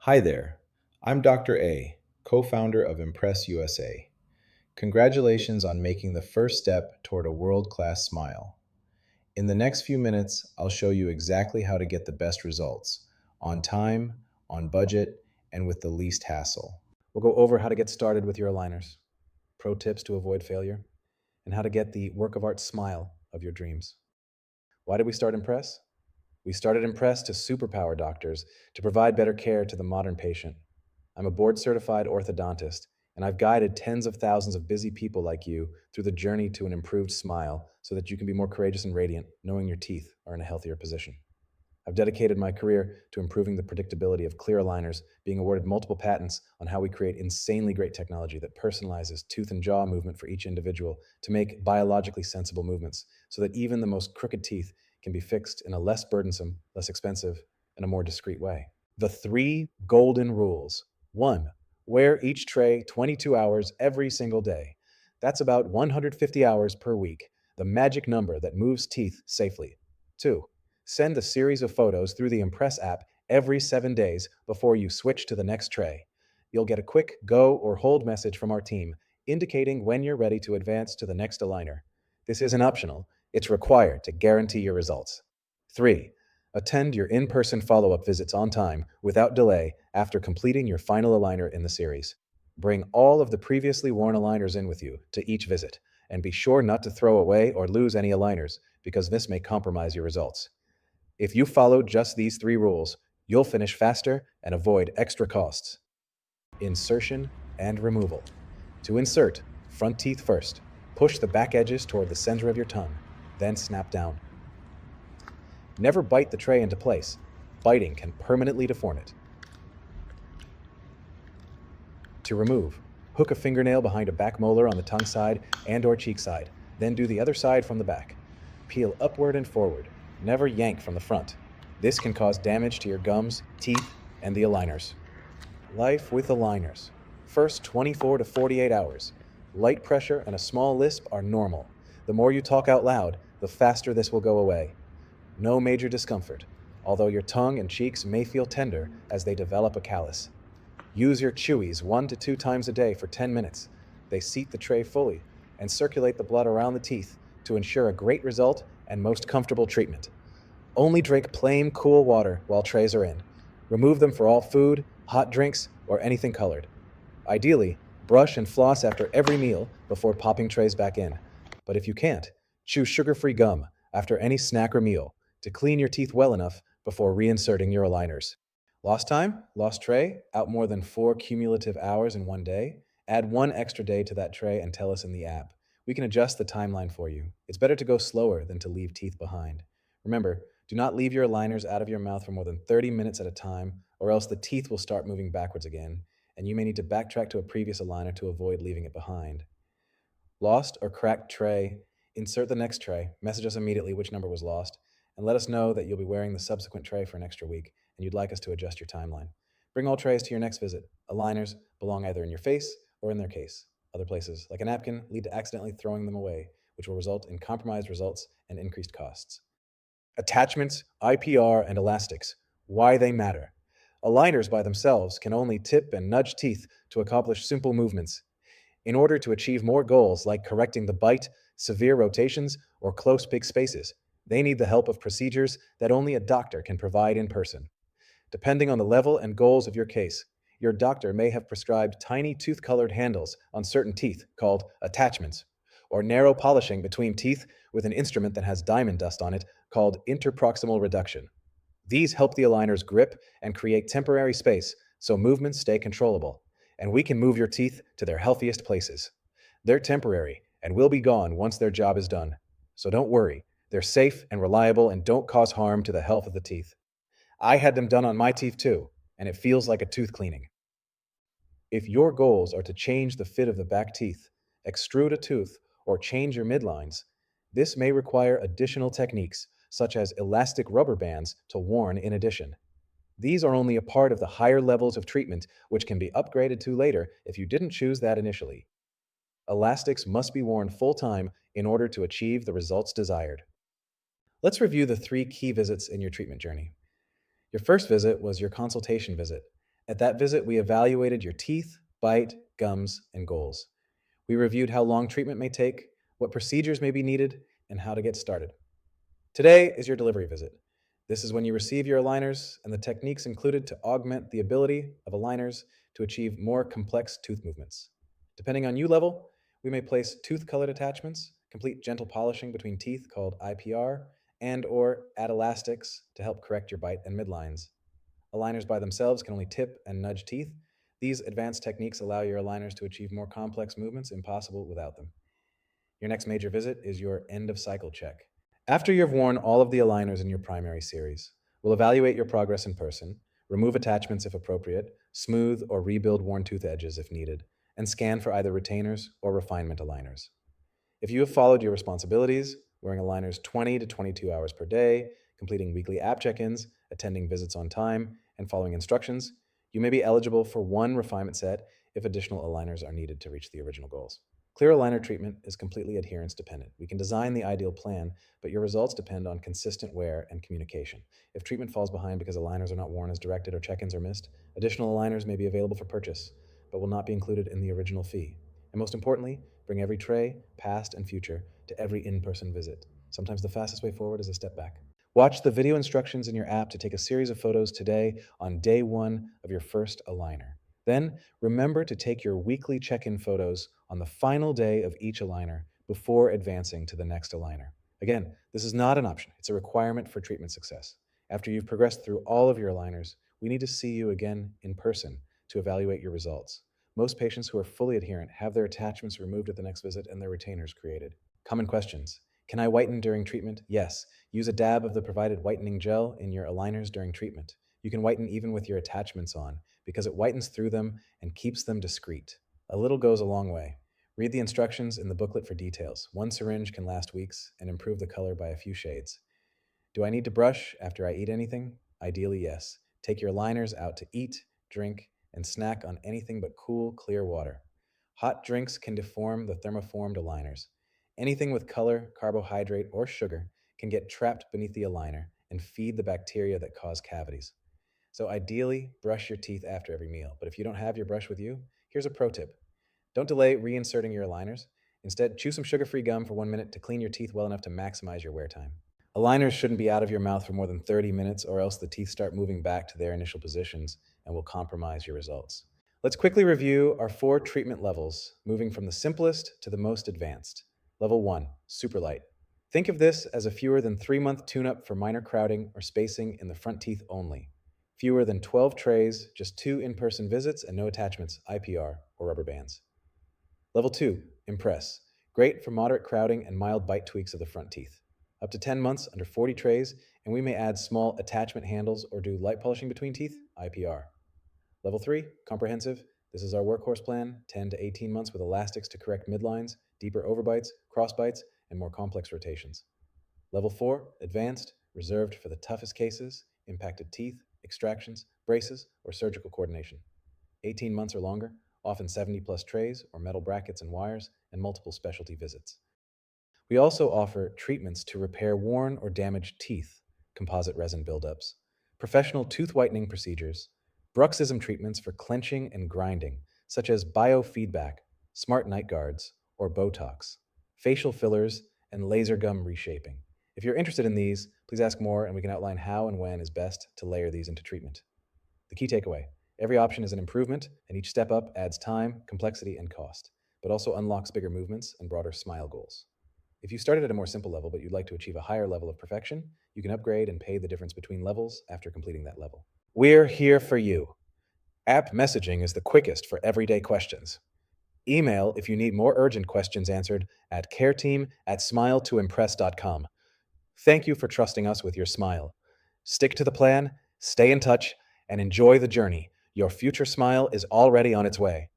Hi there. I'm Dr. A, co-founder of Impress USA. Congratulations on making the first step toward a world-class smile. In the next few minutes, I'll show you exactly how to get the best results on time, on budget, and with the least hassle. We'll go over how to get started with your aligners, pro tips to avoid failure, and how to get the work of art smile of your dreams. Why did we start Impress? We started Impress to superpower doctors to provide better care to the modern patient. I'm a board certified orthodontist, and I've guided tens of thousands of busy people like you through the journey to an improved smile so that you can be more courageous and radiant, knowing your teeth are in a healthier position. I've dedicated my career to improving the predictability of clear aligners, being awarded multiple patents on how we create insanely great technology that personalizes tooth and jaw movement for each individual to make biologically sensible movements so that even the most crooked teeth can be fixed in a less burdensome, less expensive, and a more discreet way. The three golden rules. 1. Wear each tray 22 hours every single day. That's about 150 hours per week, the magic number that moves teeth safely. 2. Send a series of photos through the Impress app every 7 days before you switch to the next tray. You'll get a quick go or hold message from our team indicating when you're ready to advance to the next aligner. This isn't optional, it's required to guarantee your results. 3. Attend your in person follow up visits on time without delay after completing your final aligner in the series. Bring all of the previously worn aligners in with you to each visit, and be sure not to throw away or lose any aligners because this may compromise your results. If you follow just these three rules, you'll finish faster and avoid extra costs. Insertion and removal. To insert, front teeth first. Push the back edges toward the center of your tongue, then snap down. Never bite the tray into place. Biting can permanently deform it. To remove, hook a fingernail behind a back molar on the tongue side and/or cheek side, then do the other side from the back. Peel upward and forward. Never yank from the front. This can cause damage to your gums, teeth, and the aligners. Life with aligners. First 24 to 48 hours. Light pressure and a small lisp are normal. The more you talk out loud, the faster this will go away. No major discomfort, although your tongue and cheeks may feel tender as they develop a callus. Use your chewies 1 to 2 times a day for 10 minutes. They seat the tray fully and circulate the blood around the teeth to ensure a great result and most comfortable treatment. Only drink plain, cool water while trays are in. Remove them for all food, hot drinks, or anything colored. Ideally, brush and floss after every meal before popping trays back in. But if you can't, choose sugar-free gum after any snack or meal to clean your teeth well enough before reinserting your aligners. Lost time? Lost tray? Out more than 4 cumulative hours in one day? Add 1 extra day to that tray and tell us in the app. We can adjust the timeline for you. It's better to go slower than to leave teeth behind. Remember, do not leave your aligners out of your mouth for more than 30 minutes at a time, or else the teeth will start moving backwards again, and you may need to backtrack to a previous aligner to avoid leaving it behind. Lost or cracked tray? Insert the next tray, message us immediately which number was lost, and let us know that you'll be wearing the subsequent tray for an extra week and you'd like us to adjust your timeline. Bring all trays to your next visit. Aligners belong either in your face or in their case. Other places, like a napkin, lead to accidentally throwing them away, which will result in compromised results and increased costs. Attachments, IPR, and elastics. Why they matter. Aligners by themselves can only tip and nudge teeth to accomplish simple movements. In order to achieve more goals like correcting the bite, severe rotations, or close big spaces, they need the help of procedures that only a doctor can provide in person. Depending on the level and goals of your case, your doctor may have prescribed tiny tooth-colored handles on certain teeth called attachments, or narrow polishing between teeth with an instrument that has diamond dust on it called interproximal reduction. These help the aligners grip and create temporary space so movements stay controllable, and we can move your teeth to their healthiest places. They're temporary and will be gone once their job is done. So don't worry, they're safe and reliable and don't cause harm to the health of the teeth. I had them done on my teeth too, and it feels like a tooth cleaning. If your goals are to change the fit of the back teeth, extrude a tooth, or change your midlines, this may require additional techniques, such as elastic rubber bands to worn in addition. These are only a part of the higher levels of treatment, which can be upgraded to later if you didn't choose that initially. Elastics must be worn full time in order to achieve the results desired. Let's review the 3 key visits in your treatment journey. Your first visit was your consultation visit. At that visit, we evaluated your teeth, bite, gums, and goals. We reviewed how long treatment may take, what procedures may be needed, and how to get started. Today is your delivery visit. This is when you receive your aligners and the techniques included to augment the ability of aligners to achieve more complex tooth movements. Depending on U level, we may place tooth-colored attachments, complete gentle polishing between teeth called IPR, and or add elastics to help correct your bite and midlines. Aligners by themselves can only tip and nudge teeth. These advanced techniques allow your aligners to achieve more complex movements impossible without them. Your next major visit is your end of cycle check. After you've worn all of the aligners in your primary series, we'll evaluate your progress in person, remove attachments if appropriate, smooth or rebuild worn tooth edges if needed, and scan for either retainers or refinement aligners. If you have followed your responsibilities, wearing aligners 20 to 22 hours per day, completing weekly app check ins, attending visits on time, and following instructions, you may be eligible for one refinement set if additional aligners are needed to reach the original goals. Clear aligner treatment is completely adherence dependent. We can design the ideal plan, but your results depend on consistent wear and communication. If treatment falls behind because aligners are not worn as directed or check ins are missed, additional aligners may be available for purchase, but will not be included in the original fee. And most importantly, bring every tray, past and future, to every in person visit. Sometimes the fastest way forward is a step back. Watch the video instructions in your app to take a series of photos today on day one of your first aligner. Then remember to take your weekly check in photos on the final day of each aligner before advancing to the next aligner. Again, this is not an option, it's a requirement for treatment success. After you've progressed through all of your aligners, we need to see you again in person to evaluate your results. Most patients who are fully adherent have their attachments removed at the next visit and their retainers created. Common questions. Can I whiten during treatment? Yes. Use a dab of the provided whitening gel in your aligners during treatment. You can whiten even with your attachments on because it whitens through them and keeps them discreet. A little goes a long way. Read the instructions in the booklet for details. One syringe can last weeks and improve the color by a few shades. Do I need to brush after I eat anything? Ideally, yes. Take your aligners out to eat, drink, and snack on anything but cool, clear water. Hot drinks can deform the thermoformed aligners. Anything with color, carbohydrate, or sugar can get trapped beneath the aligner and feed the bacteria that cause cavities. So ideally, brush your teeth after every meal. But if you don't have your brush with you, here's a pro tip. Don't delay reinserting your aligners. Instead, chew some sugar-free gum for 1 minute to clean your teeth well enough to maximize your wear time. Aligners shouldn't be out of your mouth for more than 30 minutes or else the teeth start moving back to their initial positions and will compromise your results. Let's quickly review our 4 treatment levels, moving from the simplest to the most advanced. Level 1, super light. Think of this as a fewer than 3-month tune-up for minor crowding or spacing in the front teeth only. Fewer than 12 trays, just 2 in-person visits and no attachments, IPR, or rubber bands. Level 2, impress. Great for moderate crowding and mild bite tweaks of the front teeth. Up to 10 months, under 40 trays, and we may add small attachment handles or do light polishing between teeth, IPR. Level 3, comprehensive. This is our workhorse plan, 10 to 18 months with elastics to correct midlines, deeper overbites, crossbites, and more complex rotations. Level 4, advanced, reserved for the toughest cases, impacted teeth, extractions, braces, or surgical coordination. 18 months or longer, often 70 plus trays or metal brackets and wires, and multiple specialty visits. We also offer treatments to repair worn or damaged teeth, composite resin buildups, professional tooth whitening procedures, bruxism treatments for clenching and grinding, such as biofeedback, smart night guards, or Botox, facial fillers, and laser gum reshaping. If you're interested in these, please ask more and we can outline how and when is best to layer these into treatment. The key takeaway: every option is an improvement, and each step up adds time, complexity, and cost, but also unlocks bigger movements and broader smile goals. If you started at a more simple level but you'd like to achieve a higher level of perfection, you can upgrade and pay the difference between levels after completing that level. We're here for you. App messaging is the quickest for everyday questions. Email if you need more urgent questions answered at careteam@smiletoimpress.com. Thank you for trusting us with your smile. Stick to the plan, stay in touch, and enjoy the journey. Your future smile is already on its way.